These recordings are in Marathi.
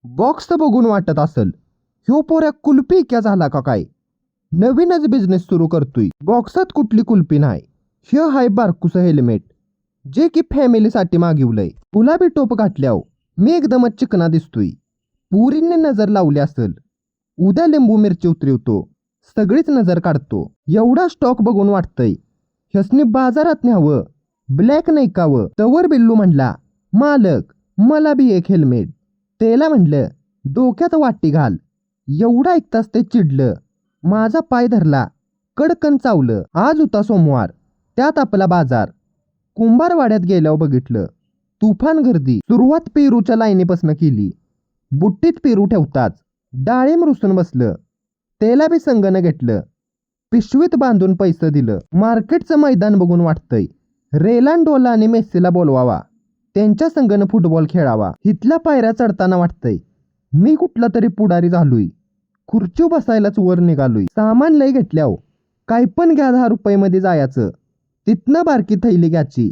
बॉक्स बघून वाटत असल ह्यो पोऱ्या कुल्फी क्या झाला का काय? नवीनच बिझनेस सुरू करतोय. बॉक्सात कुठली कुल्फी नाही. ह्यो हाय बारकुसं हेल्मेट जे की फॅमिलीसाठी मागिवलंय. गुलाबी टोप घातल्याव मी एकदमच चिकना दिसतोय. पुरीने नजर लावली असल. उद्या लिंबू मिरची उतरवतो. सगळीच नजर काढतो. एवढा स्टॉक बघून वाटतंय ह्यासनी बाजारात न्यावं. ब्लॅक नाही कावं. तवर बिल्लू म्हणला, मालक मला बी एक हेल्मेट. त्याला म्हणलं डोक्यात वाटी घाल. एवढा ऐकताच ते चिडलं. माझा पाय धरला. कडकन चावलं. आज होता सोमवार. त्यात आपला बाजार. कुंभारवाड्यात गेल्यावर बघितलं तुफान गर्दी. सुरुवात पेरूच्या लाईनीपासून केली. बुट्टीत पेरू ठेवताच डाळिंब रुसून बसलं. त्याला बी संगनं घेतलं. पिशवीत बांधून पैसे दिलं. मार्केटचं मैदान बघून वाटतंय रेलांडोला आणि मेस्सीला बोलवावा. त्यांच्या संगनं फुटबॉल खेळावा. हिथल्या पायऱ्या चढताना वाटतंय मी कुठला तरी पुढारी झालोय. खुर्ची बसायलाच वर निघालोय. सामान लय घेतल्याव काय पण घ्या 10 रुपयामध्ये जायचं. तिथनं बारकी थैली घ्यायची.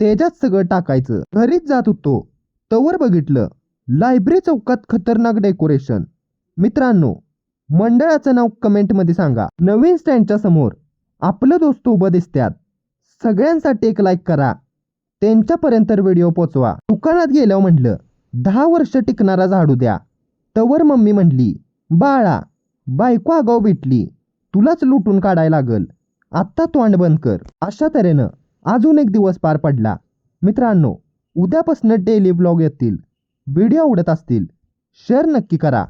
त्याच्यात सगळं टाकायचं. घरीच जात होतो तवर बघितलं लायब्ररी चौकात खतरनाक डेकोरेशन. मित्रांनो मंडळाचं नाव कमेंटमध्ये सांगा. नवीन स्टँडच्या समोर आपलं दोस्त उभं दिसत्यात. सगळ्यांसाठी एक लाईक करा. त्यांच्यापर्यंत व्हिडिओ पोचवा. दुकानात गेल्यावर म्हणलं 10 वर्ष टिकणारा झाडू द्या. तवर मम्मी म्हणली बाळा बायको आगाव भेटली तुलाच लुटून काढायला लागल. आत्ता तोंड बंद कर. अशा तऱ्हेनं अजून एक दिवस पार पडला. मित्रांनो उद्यापासून डेली व्लॉग येतील. व्हिडिओ आवडत असतील शेअर नक्की करा.